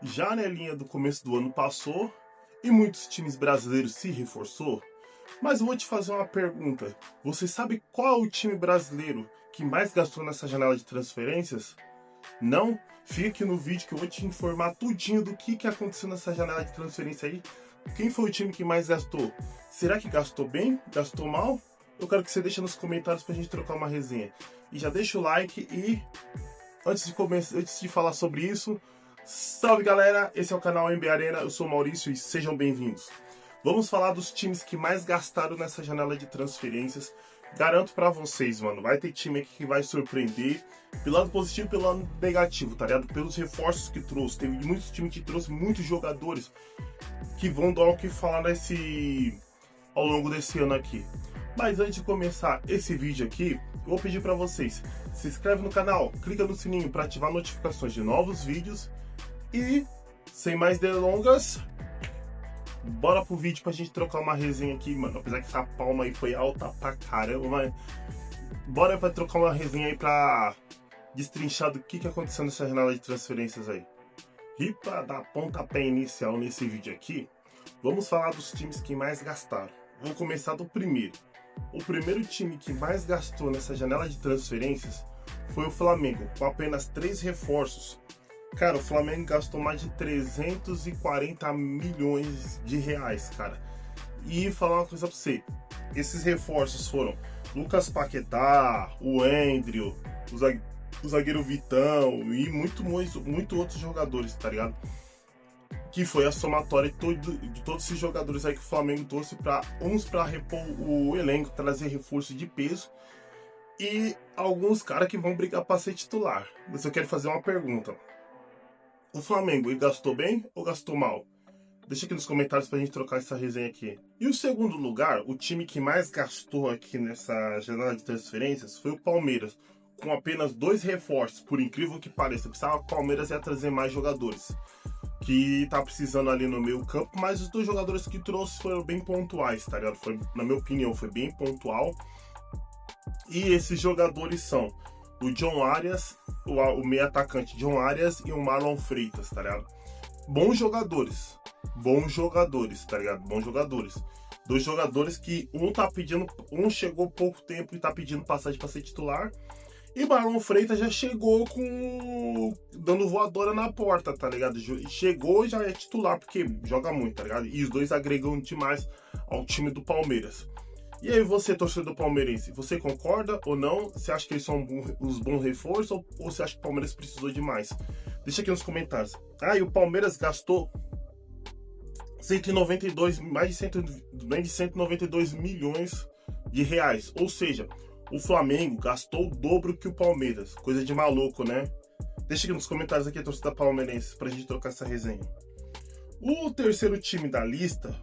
Já a linha do começo do ano passou e muitos times brasileiros se reforçou, mas eu vou te fazer uma pergunta. Você sabe qual é o time brasileiro que mais gastou nessa janela de transferências? Não? Fica aqui no vídeo que eu vou te informar tudinho do que aconteceu nessa janela de transferência aí. Quem foi o time que mais gastou? Será que gastou bem? Gastou mal? Eu quero que você deixe nos comentários pra gente trocar uma resenha. E já deixa o like e antes de falar sobre isso, salve galera, esse é o canal MB Arena, eu sou o Maurício e sejam bem-vindos. Vamos falar dos times que mais gastaram nessa janela de transferências. Garanto pra vocês, mano, vai ter time aqui que vai surpreender, pelo lado positivo e pelo lado negativo, tá ligado? Pelos reforços que trouxe, teve muitos times que trouxe muitos jogadores que vão dar o que falar ao longo desse ano aqui. Mas antes de começar esse vídeo aqui, eu vou pedir para vocês, se inscreve no canal, clica no sininho para ativar notificações de novos vídeos e, sem mais delongas, bora pro vídeo pra gente trocar uma resenha aqui, mano. Apesar que essa palma aí foi alta pra caramba, mas bora pra trocar uma resenha aí pra destrinchar do que aconteceu nessa janela de transferências aí. E pra dar pontapé inicial nesse vídeo aqui, vamos falar dos times que mais gastaram. Vou começar do primeiro. O primeiro time que mais gastou nessa janela de transferências foi o Flamengo, com apenas 3 reforços. Cara, o Flamengo gastou mais de 340 milhões de reais, cara. E falar uma coisa pra você, esses reforços foram Lucas Paquetá, o Endrio, o zagueiro Vitão e muito outros jogadores, tá ligado? Que foi a somatória de todos esses jogadores aí que o Flamengo trouxe para uns para repor o elenco, trazer reforço de peso e alguns caras que vão brigar para ser titular. Mas eu quero fazer uma pergunta. O Flamengo, ele gastou bem ou gastou mal? Deixa aqui nos comentários pra gente trocar essa resenha aqui. E o segundo lugar, o time que mais gastou aqui nessa janela de transferências foi o Palmeiras, com apenas 2 reforços, por incrível que pareça. Precisava o Palmeiras ia trazer mais jogadores que tá precisando ali no meio campo, mas os 2 jogadores que trouxe foram bem pontuais, tá ligado? Foi, na minha opinião, foi bem pontual. E esses jogadores são o John Arias, o meio atacante John Arias e o Marlon Freitas, tá ligado? Bons jogadores, tá ligado? Bons jogadores. 2 jogadores que um chegou pouco tempo e tá pedindo passagem para ser titular. E Marlon Freitas já chegou dando voadora na porta, tá ligado? Chegou e já é titular, porque joga muito, tá ligado? E os 2 agregam demais ao time do Palmeiras. E aí você, torcedor palmeirense, você concorda ou não? Você acha que eles são os bons reforços ou você acha que o Palmeiras precisou demais? Deixa aqui nos comentários. E o Palmeiras gastou 192, mais de 192 milhões de reais. Ou seja, o Flamengo gastou o dobro que o Palmeiras. Coisa de maluco, né? Deixa aqui nos comentários aqui a torcida palmeirense pra gente trocar essa resenha. O terceiro time da lista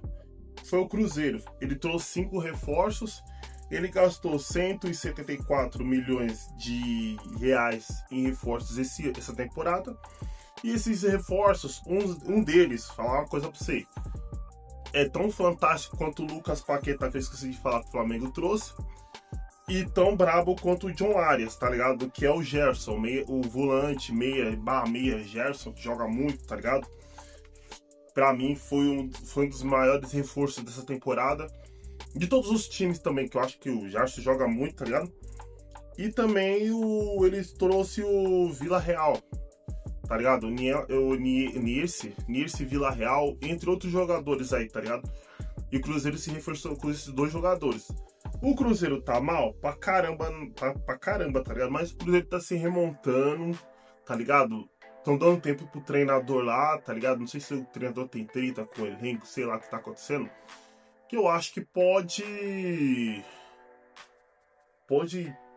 foi o Cruzeiro. Ele trouxe 5 reforços. Ele gastou 174 milhões de reais em reforços essa temporada. E esses reforços, um deles, falar uma coisa pra você, é tão fantástico quanto o Lucas Paquetá, que eu esqueci de falar que o Flamengo trouxe. E tão brabo quanto o John Arias, tá ligado? Que é o Gerson, o volante, meia Gerson, que joga muito, tá ligado? Pra mim foi um dos maiores reforços dessa temporada. De todos os times também, que eu acho que o Gerson joga muito, tá ligado? E também eles trouxe o Vila Real, tá ligado? O Nierce Vila Real, entre outros jogadores aí, tá ligado? E o Cruzeiro se reforçou com esses 2 jogadores. O Cruzeiro tá mal pra caramba, tá ligado? Mas o Cruzeiro tá se remontando, tá ligado? Estão dando tempo pro treinador lá, tá ligado? Não sei se o treinador tem treta com o elenco, sei lá o que tá acontecendo. Que eu acho que pode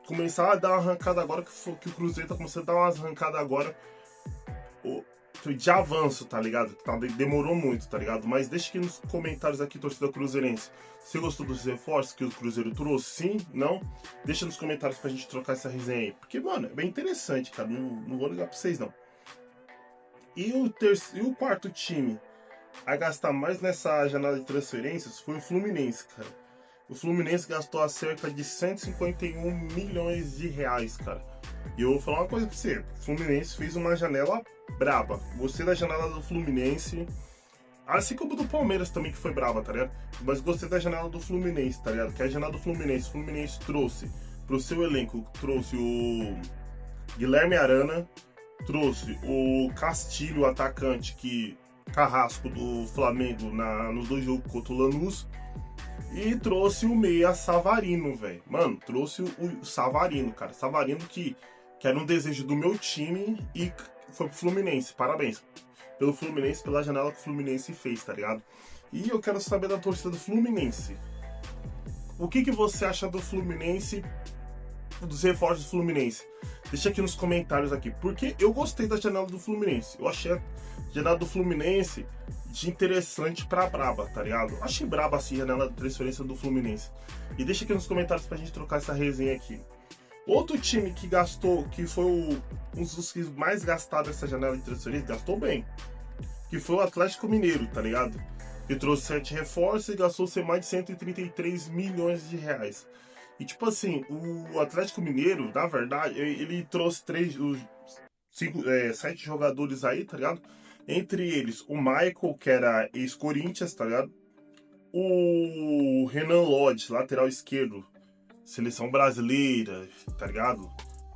começar a dar uma arrancada agora, que o Cruzeiro tá começando a dar umas arrancadas agora de avanço, tá ligado? Demorou muito, tá ligado? Mas deixa aqui nos comentários aqui, torcida cruzeirense, você gostou dos reforços que o Cruzeiro trouxe? Sim? Não? Deixa nos comentários pra gente trocar essa resenha aí. Porque, mano, é bem interessante, cara. Não vou ligar pra vocês, não. E o quarto time a gastar mais nessa janela de transferências foi o Fluminense, cara. O Fluminense gastou a cerca de 151 milhões de reais, cara. E eu vou falar uma coisa pra você. O Fluminense fez uma janela braba. Gostei da janela do Fluminense. Assim como do Palmeiras também, que foi braba, tá ligado? Mas gostei da janela do Fluminense, tá ligado? Que é a janela do Fluminense. O Fluminense trouxe pro seu elenco, trouxe o Guilherme Arana, trouxe o Castilho, atacante, que carrasco do Flamengo nos dois jogos contra o Lanús. E trouxe o meia Savarino, velho. Mano, trouxe o Savarino, cara. Savarino que era um desejo do meu time e foi pro Fluminense. Parabéns pelo Fluminense, pela janela que o Fluminense fez, tá ligado? E eu quero saber da torcida do Fluminense. O que você acha do Fluminense, dos reforços do Fluminense? Deixa aqui nos comentários aqui, porque eu gostei da janela do Fluminense. Eu achei a janela do Fluminense de interessante pra braba, tá ligado? Achei braba assim a janela de transferência do Fluminense. E deixa aqui nos comentários pra gente trocar essa resenha aqui. Outro time que gastou, que foi um dos que mais gastaram nessa janela de transferência, gastou bem, que foi o Atlético Mineiro, tá ligado? Que trouxe 7 reforços e gastou mais de 133 milhões de reais. E tipo assim, o Atlético Mineiro, na verdade, ele trouxe 7 jogadores aí, tá ligado? Entre eles, o Michael, que era ex-Corinthians, tá ligado? O Renan Lodge, lateral esquerdo, seleção brasileira, tá ligado?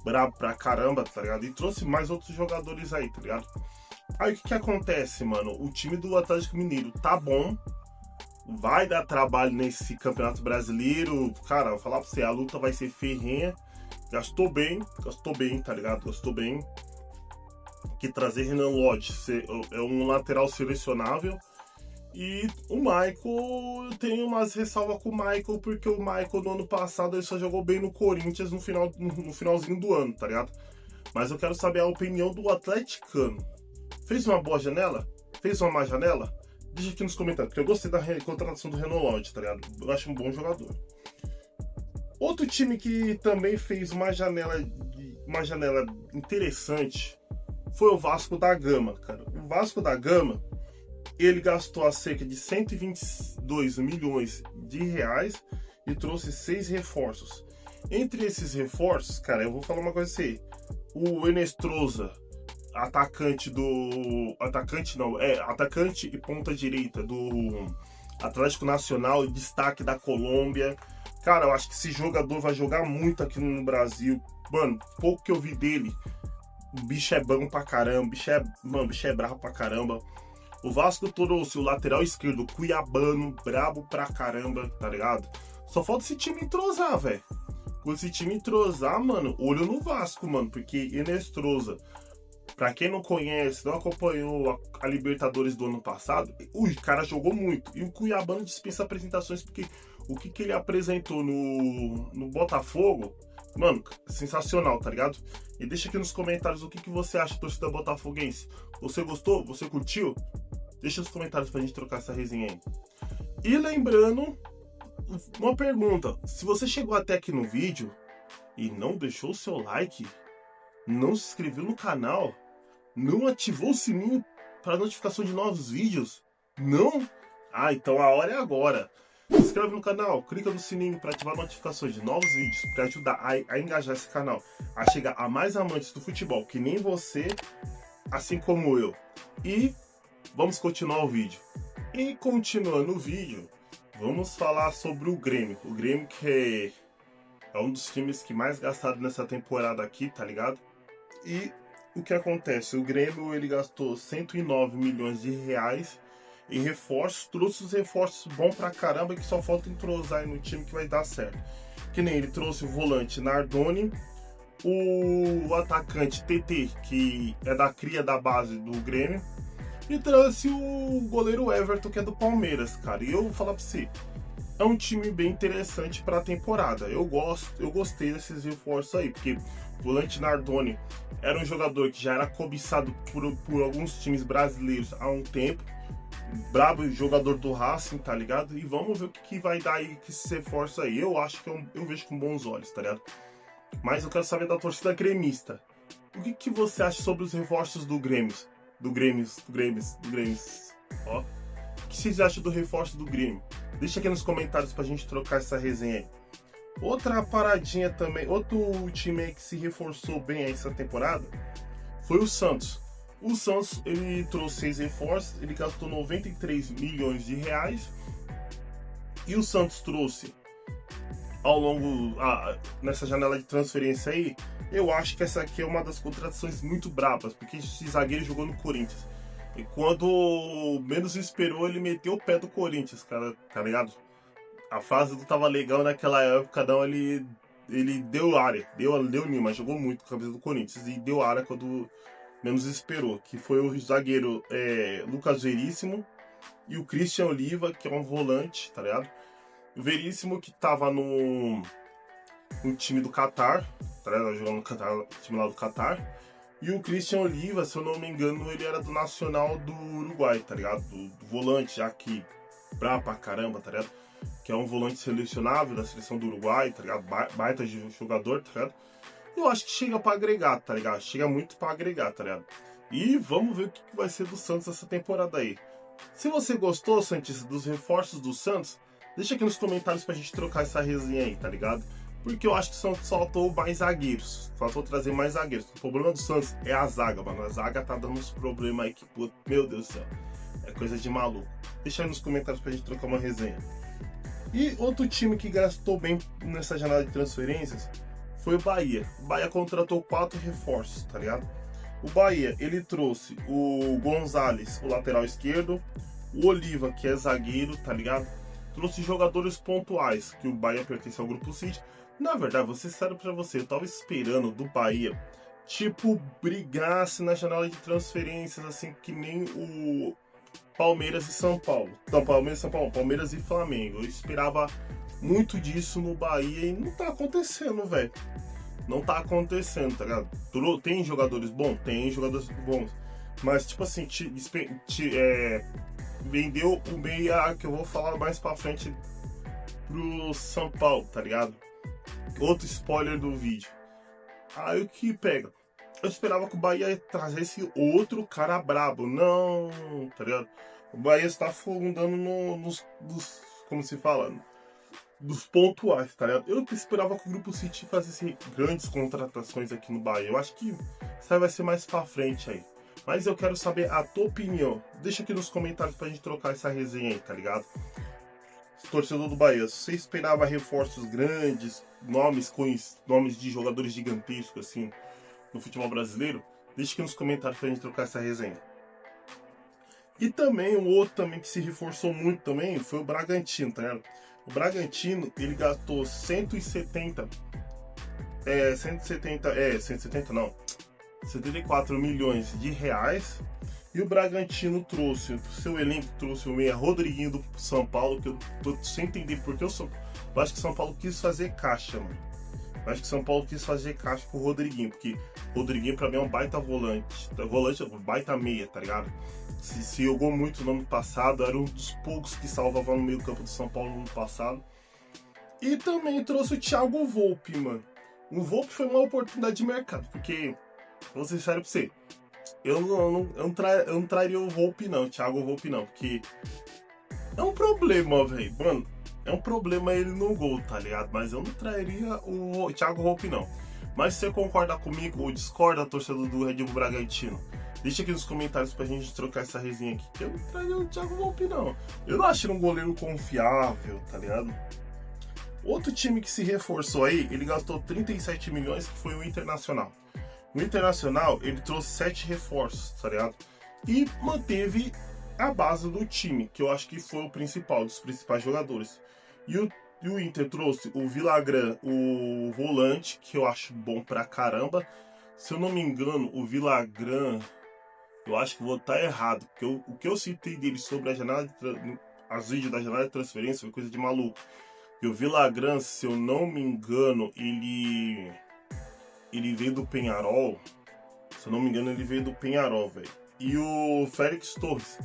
Brabo pra caramba, tá ligado? E trouxe mais outros jogadores aí, tá ligado? Aí o que acontece, mano? O time do Atlético Mineiro tá bom, vai dar trabalho nesse Campeonato Brasileiro. Cara, vou falar pra você, a luta vai ser ferrenha. Gastou bem, tá ligado? Gastou bem. Que trazer Renan Lodge é um lateral selecionável. E o Michael, eu tenho umas ressalvas com o Michael, porque o Michael no ano passado ele só jogou bem no Corinthians no finalzinho do ano, tá ligado? Mas eu quero saber a opinião do atleticano. Fez uma boa janela? Fez uma má janela? Deixa aqui nos comentários, porque eu gostei da contratação do Renan Lodge, tá ligado? Eu acho um bom jogador. Outro time que também fez uma janela interessante foi o Vasco da Gama, cara. O Vasco da Gama, ele gastou a cerca de 122 milhões de reais e trouxe 6 reforços. Entre esses reforços, cara, eu vou falar uma coisa assim. O Enestrosa, atacante e ponta direita do Atlético Nacional, destaque da Colômbia. Cara, eu acho que esse jogador vai jogar muito aqui no Brasil. Mano, pouco que eu vi dele, o bicho é bom pra caramba, o bicho é bravo pra caramba. O Vasco trouxe o lateral esquerdo, Cuiabano, brabo pra caramba, tá ligado? Só falta esse time entrosar, velho. Com esse time entrosar, mano, olho no Vasco, mano, porque Enestrosa, pra quem não conhece, não acompanhou a Libertadores do ano passado, o cara jogou muito. E o Cuiabano dispensa apresentações, porque o que ele apresentou no Botafogo, mano, sensacional, tá ligado? E deixa aqui nos comentários o que você acha, torcida botafoguense. Você gostou? Você curtiu? Deixa nos comentários pra gente trocar essa resenha aí. E lembrando, uma pergunta. Se você chegou até aqui no vídeo e não deixou o seu like, não se inscreveu no canal, não ativou o sininho para notificação de novos vídeos, não? Ah, então a hora é agora. Se inscreve no canal, clica no sininho para ativar notificações de novos vídeos, para ajudar a engajar esse canal, a chegar a mais amantes do futebol, que nem você, assim como eu. E vamos continuar o vídeo. E continuando o vídeo, vamos falar sobre o Grêmio. O Grêmio que é um dos times que mais gastaram nessa temporada aqui, tá ligado? E o que acontece? O Grêmio ele gastou 109 milhões de reais em reforços, trouxe os reforços bons pra caramba, que só falta entrosar aí no time que vai dar certo. Que nem ele trouxe o volante Nardoni, o atacante TT, que é da cria da base do Grêmio, e trouxe o goleiro Everton, que é do Palmeiras, cara. E eu vou falar pra você, é um time bem interessante pra temporada. Eu gostei desses reforços aí, porque o volante Nardoni era um jogador que já era cobiçado por alguns times brasileiros há um tempo. Brabo jogador do Racing, tá ligado? E vamos ver o que vai dar aí com esse reforço aí. Eu acho que eu vejo com bons olhos, tá ligado? Mas eu quero saber da torcida gremista. O que você acha sobre os reforços do Grêmio? Do Grêmio. Ó. O que vocês acham do reforço do Grêmio? Deixa aqui nos comentários pra gente trocar essa resenha aí. Outra paradinha também, outro time aí que se reforçou bem aí essa temporada foi o Santos. O Santos, ele trouxe 6 reforços, ele gastou 93 milhões de reais. E o Santos trouxe ao longo, nessa janela de transferência aí, eu acho que essa aqui é uma das contratações muito brabas, porque esse zagueiro jogou no Corinthians. E quando menos esperou, ele meteu o pé do Corinthians, cara, tá ligado? A fase não tava legal naquela época, não, ele deu área, deu ninho, mas jogou muito com a camisa do Corinthians e deu área quando menos esperou, que foi o zagueiro Lucas Veríssimo e o Christian Oliva, que é um volante, tá ligado? O Veríssimo que tava no time do Catar, tá ligado? Jogando no Catar, time lá do Catar. E o Christian Oliva, se eu não me engano, ele era do Nacional do Uruguai, tá ligado? Do volante, já que brabo pra caramba, tá ligado? Que é um volante selecionável da seleção do Uruguai, tá ligado? Baita de jogador, tá ligado? Eu acho que chega pra agregar, tá ligado? Chega muito pra agregar, tá ligado? E vamos ver o que vai ser do Santos essa temporada aí. Se você gostou, Santista, dos reforços do Santos, deixa aqui nos comentários pra gente trocar essa resenha aí, tá ligado? Porque eu acho que o Santos faltou mais zagueiros. Faltou trazer mais zagueiros. O problema do Santos é a zaga, mano. A zaga tá dando uns problemas aí que, pô, meu Deus do céu. É coisa de maluco. Deixa aí nos comentários pra gente trocar uma resenha. E outro time que gastou bem nessa janela de transferências foi o Bahia. O Bahia contratou 4 reforços, tá ligado? O Bahia, ele trouxe o Gonzalez, o lateral esquerdo, o Oliva, que é zagueiro, tá ligado? Trouxe jogadores pontuais, que o Bahia pertence ao Grupo City. Na verdade, vou ser sério pra você, eu tava esperando do Bahia, tipo, brigasse na janela de transferências, assim, que nem o Palmeiras e São Paulo. Não, Palmeiras e São Paulo, Palmeiras e Flamengo. Eu esperava muito disso no Bahia e não tá acontecendo, velho. Não tá acontecendo, tá ligado? Tem jogadores bons? Tem jogadores bons. Mas, tipo assim, vendeu o meia que eu vou falar mais pra frente pro São Paulo, tá ligado? Outro spoiler do vídeo. Aí o que pega? Eu esperava que o Bahia trazesse outro cara brabo. Não, tá ligado? O Bahia está afundando nos como se fala? Dos pontuais, tá ligado? Eu esperava que o Grupo City fizesse grandes contratações aqui no Bahia. Eu acho que isso aí vai ser mais pra frente aí. Mas eu quero saber a tua opinião. Deixa aqui nos comentários pra gente trocar essa resenha aí, tá ligado? Torcedor do Bahia, você esperava reforços grandes, nomes de jogadores gigantescos assim no futebol brasileiro? Deixa aqui nos comentários pra gente trocar essa resenha. E também um outro também que se reforçou muito também foi o Bragantino, tá ligado? O Bragantino, ele gastou 174 milhões de reais. E o Bragantino trouxe, o seu elenco trouxe o meia Rodriguinho do São Paulo, que eu tô sem entender porque eu acho que o São Paulo quis fazer caixa, mano. Eu acho que o São Paulo quis fazer caixa com o Rodriguinho, porque o Rodriguinho pra mim é um baita volante. Volante, baita meia, tá ligado? Se jogou muito no ano passado, era um dos poucos que salvava no meio campo do São Paulo no ano passado. E também trouxe o Thiago Volpi, mano. O Volpi foi uma oportunidade de mercado, porque, vou ser sério pra você, eu não trairia o Volpi não, o Thiago Volpi não, porque é um problema, velho. Mano, é um problema ele no gol, tá ligado? Mas eu não trairia o Thiago Volpi não. Mas se você concorda comigo ou discorda, torcedor do Red Bull Bragantino, deixa aqui nos comentários pra gente trocar essa resenha aqui, que eu não trairia o Thiago Volpi não. Eu não acho ele um goleiro confiável, tá ligado? Outro time que se reforçou aí, ele gastou 37 milhões, que foi o Internacional. O Internacional, ele trouxe 7 reforços, tá ligado? E manteve a base do time, que eu acho que foi o principal, dos principais jogadores. E o Inter trouxe o Villagrán, o volante, que eu acho bom pra caramba. Se eu não me engano, o Villagrán, eu acho que vou estar errado, porque o que eu citei dele sobre a janela as vídeos da janela de transferência foi coisa de maluco. E o Villagrán, se eu não me engano, ele veio do Penharol. Se eu não me engano, ele veio do Penharol, velho. E o Félix Torres.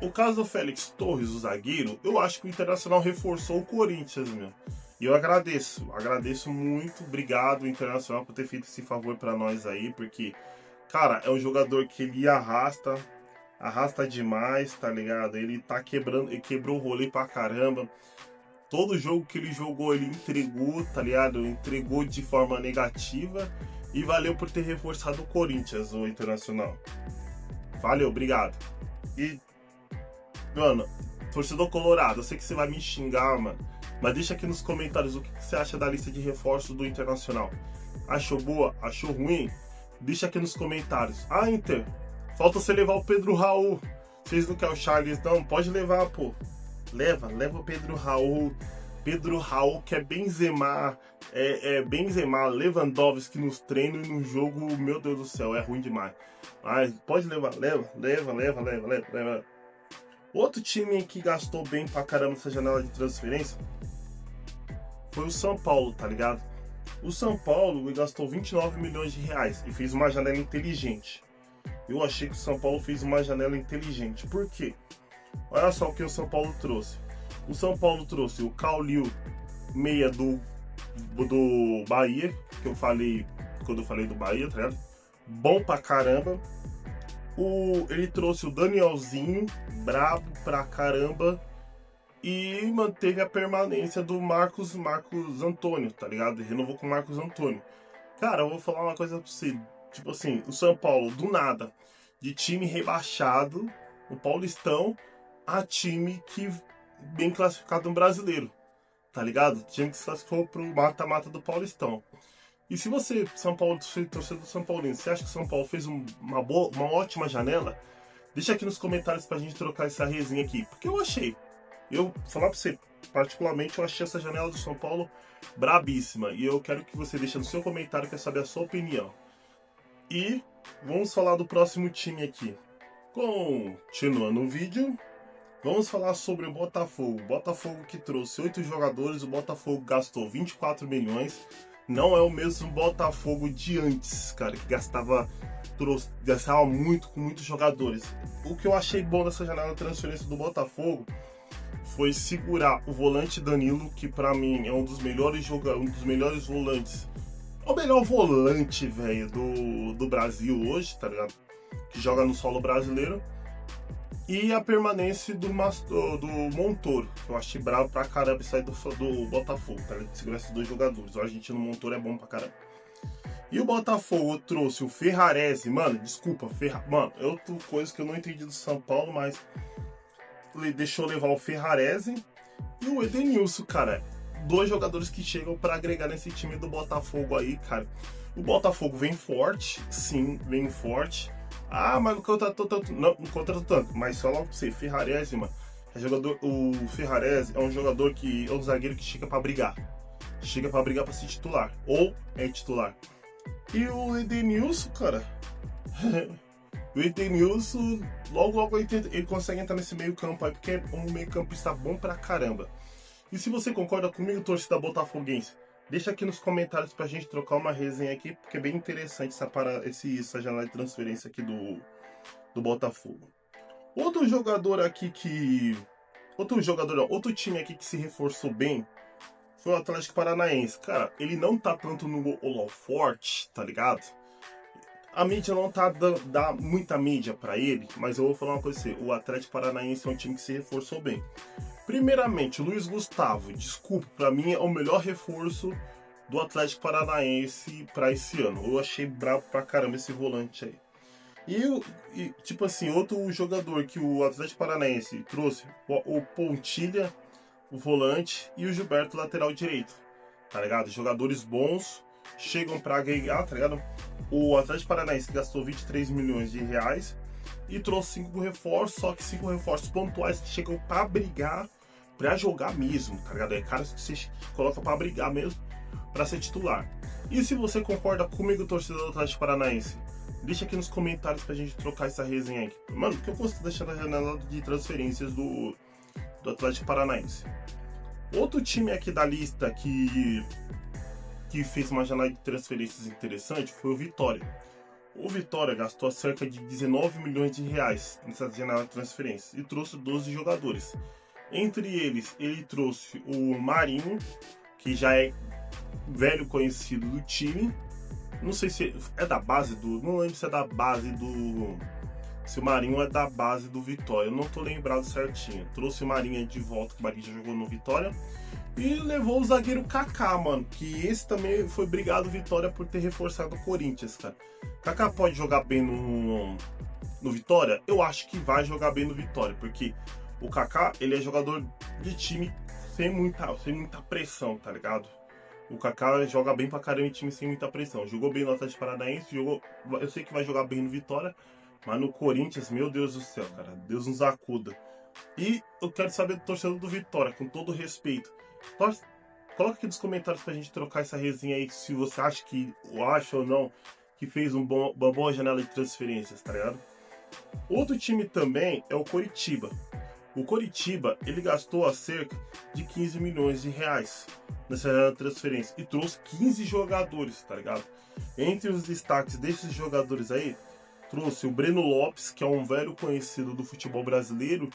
O caso do Félix Torres, o zagueiro, eu acho que o Internacional reforçou o Corinthians, meu. E eu agradeço muito. Obrigado, Internacional, por ter feito esse favor pra nós aí, porque, cara, é um jogador que ele arrasta. arrasta demais, tá ligado? Ele tá quebrando, ele quebrou o rolê pra caramba. Todo jogo que ele jogou, ele entregou, tá ligado? Entregou de forma negativa. E valeu por ter reforçado o Corinthians, o Internacional. Valeu, obrigado. E, mano, torcedor colorado, eu sei que você vai me xingar, mano. Mas deixa aqui nos comentários o que você acha da lista de reforços do Internacional. Achou boa? Achou ruim? Deixa aqui nos comentários. Ah, Inter, falta você levar o Pedro Raul. Vocês não querem o Charles, não? Pode levar, pô. Leva o Pedro Raul. Pedro Raul que é Benzema, Benzema, Lewandowski nos treinos e no jogo, meu Deus do céu, é ruim demais. Mas pode levar, leva. Outro time que gastou bem pra caramba essa janela de transferência foi o São Paulo, tá ligado? O São Paulo gastou 29 milhões de reais e fez uma janela inteligente. Eu achei que o São Paulo fez uma janela inteligente. Por quê? Olha só o que o São Paulo trouxe. O São Paulo trouxe o Caulil, meia do Bahia, que eu falei quando eu falei do Bahia, tá ligado? Bom pra caramba. Ele trouxe o Danielzinho, brabo pra caramba. E manteve a permanência do Marcos Antônio, tá ligado? Ele renovou com o Marcos Antônio. Cara, eu vou falar uma coisa pra você. Tipo assim, o São Paulo, do nada, de time rebaixado, o Paulistão, a time que bem classificado no Brasileiro, tá ligado? Time que se classificou pro mata-mata do Paulistão. E se você, São Paulo, torcedor do São Paulino, você acha que o São Paulo fez uma ótima janela? Deixa aqui nos comentários pra gente trocar essa resenha aqui. Porque eu achei. Eu, falar pra você, particularmente, eu achei essa janela do São Paulo brabíssima. E eu quero que você deixe no seu comentário, quer saber a sua opinião. E vamos falar do próximo time aqui. Continuando o vídeo, vamos falar sobre o Botafogo. O Botafogo que trouxe 8 jogadores, o Botafogo gastou 24 milhões. Não é o mesmo Botafogo de antes, cara, que gastava muito com muitos jogadores. O que eu achei bom dessa janela de transferência do Botafogo foi segurar o volante Danilo, que pra mim é um dos melhores volantes. É o melhor volante, velho, do Brasil hoje, tá ligado? Que joga no solo brasileiro. E a permanência do Montoro, que eu achei bravo pra caramba sair do Botafogo, tá ligado? Segurar esses dois jogadores. O argentino Montoro é bom pra caramba. E o Botafogo trouxe o Ferrarese, mano, desculpa, mano, é outra coisa que eu não entendi do São Paulo, mas ele deixou levar o Ferrarese e o Edenilson, cara. Dois jogadores que chegam pra agregar nesse time do Botafogo aí, cara. O Botafogo vem forte, sim, vem forte. Ah, mas não contratou tanto. Não contratou tanto, mas só logo pra você, Ferrarese, mano. O Ferrarese é um jogador que é um zagueiro que chega pra brigar. Chega pra brigar pra ser titular. Ou é titular. E o Edenilson, cara. O Edenilson, logo ele consegue entrar nesse meio campo aí, porque é um meio campista bom pra caramba. E se você concorda comigo, torcida botafoguense, deixa aqui nos comentários pra gente trocar uma resenha aqui, porque é bem interessante essa janela de transferência aqui do Botafogo. Outro time aqui que se reforçou bem foi o Atlético Paranaense. Cara, ele não tá tanto no holoforte, tá ligado? A mídia não tá dando muita mídia pra ele, mas eu vou falar uma coisa assim, o Atlético Paranaense é um time que se reforçou bem. Primeiramente, o Luiz Gustavo, desculpa, pra mim é o melhor reforço do Atlético Paranaense pra esse ano. Eu achei brabo pra caramba esse volante aí. E tipo assim, outro jogador que o Atlético Paranaense trouxe, o Pontilha, o volante, e o Gilberto, lateral direito, tá ligado? Jogadores bons, chegam pra agregar, tá ligado? O Atlético Paranaense gastou 23 milhões de reais e trouxe 5 reforços, só que 5 reforços pontuais que chegam pra brigar, pra jogar mesmo, tá ligado? É caras que você coloca pra brigar mesmo, pra ser titular. E se você concorda comigo, torcedor do Atlético Paranaense, deixa aqui nos comentários pra gente trocar essa resenha aqui. Mano, o que eu gosto de deixar na janela de transferências do Atlético Paranaense. Outro time aqui da lista que fez uma janela de transferências interessante foi o Vitória. O Vitória gastou cerca de 19 milhões de reais nessa janela de transferências e trouxe 12 jogadores. Entre eles, ele trouxe o Marinho, que já é velho conhecido do time. Não sei se é da base não lembro se é da base se o Marinho é da base do Vitória. Eu não tô lembrado certinho. Trouxe o Marinho de volta, que o Marinho já jogou no Vitória. E levou o zagueiro Kaká, mano. Que esse também foi brigado Vitória por ter reforçado o Corinthians, cara. Kaká pode jogar bem no Vitória? Eu acho que vai jogar bem no Vitória. Porque o Kaká, ele é jogador de time sem muita pressão, tá ligado? O Kaká joga bem pra caramba em time sem muita pressão. Jogou bem no Atlético Paranaense, eu sei que vai jogar bem no Vitória, mas no Corinthians, meu Deus do céu, cara, Deus nos acuda. E eu quero saber do torcedor do Vitória, com todo respeito. Coloca aqui nos comentários pra gente trocar essa resenha aí, se você acha ou não, que fez uma boa janela de transferências, tá ligado? Outro time também é o Coritiba. O Coritiba, ele gastou a cerca de 15 milhões de reais nessa transferência e trouxe 15 jogadores, tá ligado? Entre os destaques desses jogadores aí, trouxe o Breno Lopes, que é um velho conhecido do futebol brasileiro,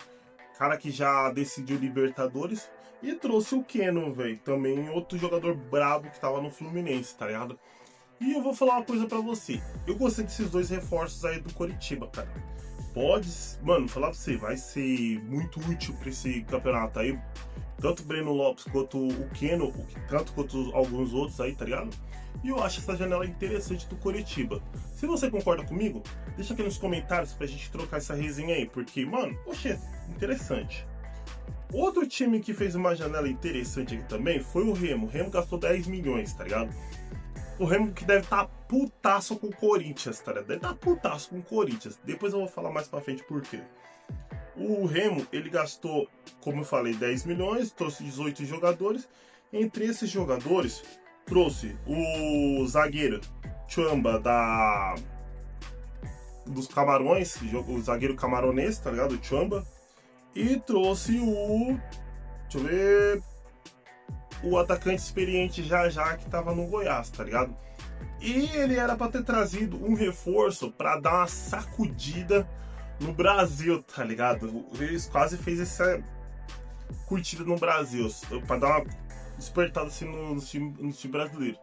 cara que já decidiu Libertadores, e trouxe o Keno, velho, também outro jogador brabo que tava no Fluminense, tá ligado? E eu vou falar uma coisa pra você, eu gostei desses dois reforços aí do Coritiba, cara. Mano, falar pra você, vai ser muito útil pra esse campeonato aí. Tanto o Breno Lopes quanto o Keno, tanto quanto alguns outros aí, tá ligado? E eu acho essa janela interessante do Coritiba. Se você concorda comigo, deixa aqui nos comentários pra gente trocar essa resenha aí, porque, mano, poxa, interessante. Outro time que fez uma janela interessante aqui também foi o Remo. O Remo gastou 10 milhões, tá ligado? O Remo que deve estar putaço com o Corinthians, tá ligado? Deve estar putaço com o Corinthians. Depois eu vou falar mais pra frente por quê. O Remo, ele gastou, como eu falei, 10 milhões, trouxe 18 jogadores. Entre esses jogadores, trouxe o zagueiro Chamba dos Camarões, o zagueiro camaronês, tá ligado? O Chamba. E trouxe deixa eu ver, o atacante experiente Já que tava no Goiás, tá ligado? E ele era para ter trazido um reforço para dar uma sacudida no Brasil, tá ligado? Eles quase fez essa curtida no Brasil, para dar uma despertada assim no time brasileiro.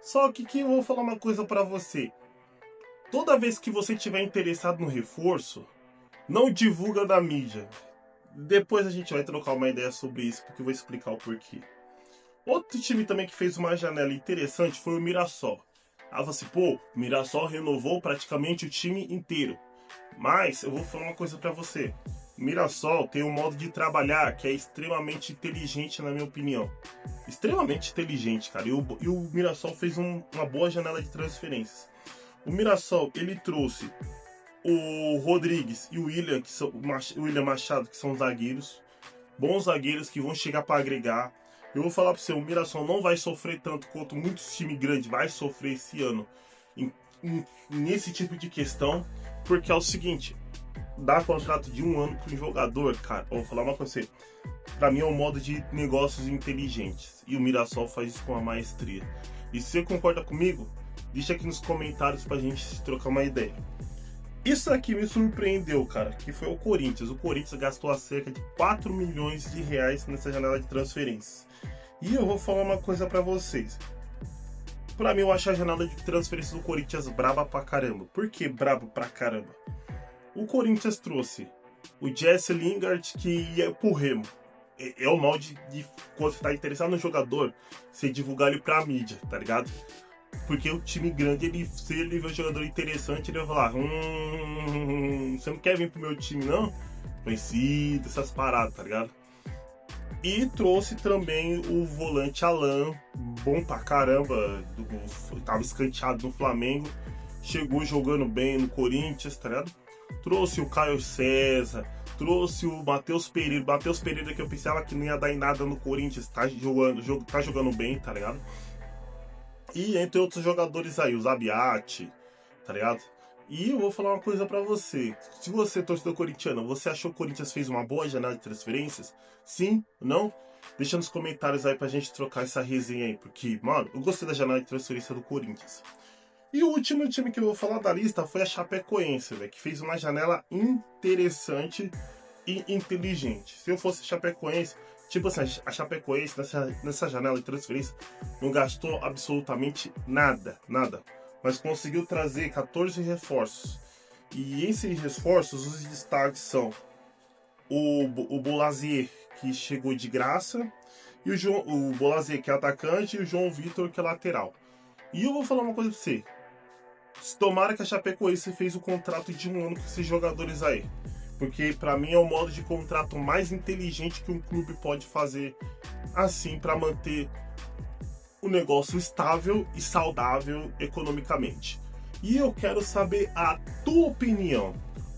Só que eu vou falar uma coisa para você. Toda vez que você tiver interessado no reforço, não divulga na mídia. Depois a gente vai trocar uma ideia sobre isso, porque eu vou explicar o porquê. Outro time também que fez uma janela interessante foi o Mirassol. Assim, pô, o Mirassol renovou praticamente o time inteiro. Mas eu vou falar uma coisa pra você. O Mirassol tem um modo de trabalhar que é extremamente inteligente, na minha opinião. Extremamente inteligente, cara. E o Mirassol fez uma boa janela de transferências. O Mirassol, ele trouxe o Rodrigues e o William Machado, que são zagueiros. Bons zagueiros que vão chegar para agregar. Eu vou falar para você, o Mirassol não vai sofrer tanto quanto muitos times grandes vai sofrer esse ano nesse tipo de questão, porque é o seguinte, dar contrato de 1 ano para um jogador, cara, eu vou falar uma coisa pra você, para mim é um modo de negócios inteligentes, e o Mirassol faz isso com a maestria. E se você concorda comigo, deixa aqui nos comentários pra gente trocar uma ideia. Isso aqui me surpreendeu, cara, que foi o Corinthians. O Corinthians gastou a cerca de 4 milhões de reais nessa janela de transferências. E eu vou falar uma coisa pra vocês. Pra mim, eu acho a janela de transferências do Corinthians braba pra caramba. Por que brabo pra caramba? O Corinthians trouxe o Jesse Lingard, que ia pro Remo. É o mal de quando você tá interessado no jogador, você divulgar ele pra mídia, tá ligado? Porque o time grande, se ele vê um jogador interessante, ele vai falar: você não quer vir pro meu time, não? Conhecido, essas paradas, tá ligado? E trouxe também o volante Alan, bom pra caramba, tava escanteado no Flamengo, chegou jogando bem no Corinthians, tá ligado? Trouxe o Caio César, trouxe o Matheus Pereira, que eu pensava que não ia dar em nada no Corinthians, tá jogando bem, tá ligado? E entre outros jogadores aí, o Zabiati, tá ligado? E eu vou falar uma coisa pra você. Se você é torcedor corintiano, você achou que o Corinthians fez uma boa janela de transferências? Sim? Não? Deixa nos comentários aí pra gente trocar essa resenha aí. Porque, mano, eu gostei da janela de transferência do Corinthians. E o último time que eu vou falar da lista foi a Chapecoense, velho, que fez uma janela interessante e inteligente. Se eu fosse Chapecoense, tipo assim, a Chapecoense nessa janela de transferência não gastou absolutamente nada, mas conseguiu trazer 14 reforços. E esses reforços, os destaques são o Bolazier, que chegou de graça, e o Bolazier, que é atacante, e o João Vitor, que é lateral. E eu vou falar uma coisa pra você. Tomara que a Chapecoense fez o contrato de 1 ano com esses jogadores aí. Porque pra mim é o modo de contrato mais inteligente que um clube pode fazer assim para manter o negócio estável e saudável economicamente. E eu quero saber a tua opinião.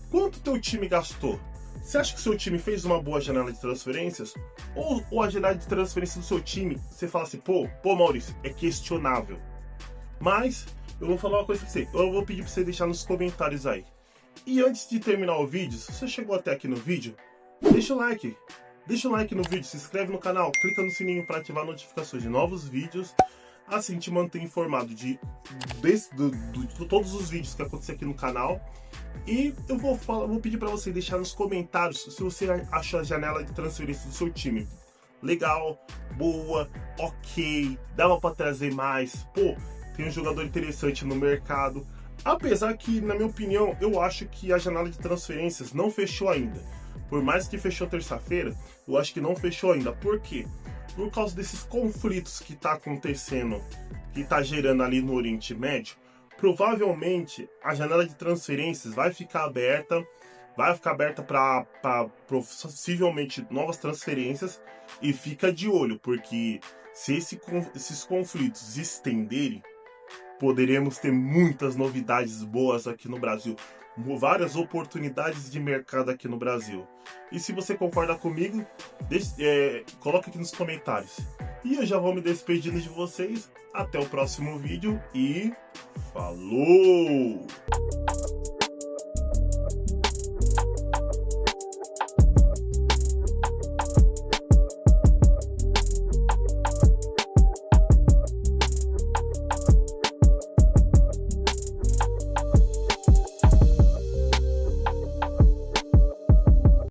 Quanto teu time gastou? Você acha que seu time fez uma boa janela de transferências? Ou a janela de transferência do seu time, você fala assim, pô Maurício, é questionável. Mas eu vou falar uma coisa pra você, eu vou pedir pra você deixar nos comentários aí. E antes de terminar o vídeo, se você chegou até aqui no vídeo, deixa o like. Deixa o like no vídeo, se inscreve no canal, clica no sininho para ativar notificações de novos vídeos. Assim te mantém informado de todos os vídeos que acontecer aqui no canal. E eu vou pedir para você deixar nos comentários se você achou a janela de transferência do seu time legal, boa, ok, dava para trazer mais, pô, tem um jogador interessante no mercado. Apesar que, na minha opinião, eu acho que a janela de transferências não fechou ainda. Por mais que fechou terça-feira, eu acho que não fechou ainda. Por quê? Por causa desses conflitos que tá acontecendo, que tá gerando ali no Oriente Médio, provavelmente a janela de transferências vai ficar aberta para possivelmente novas transferências, e fica de olho, porque se esses conflitos se estenderem, poderemos ter muitas novidades boas aqui no Brasil, várias oportunidades de mercado aqui no Brasil. E se você concorda comigo, coloca aqui nos comentários. E eu já vou me despedindo de vocês. Até o próximo vídeo e falou!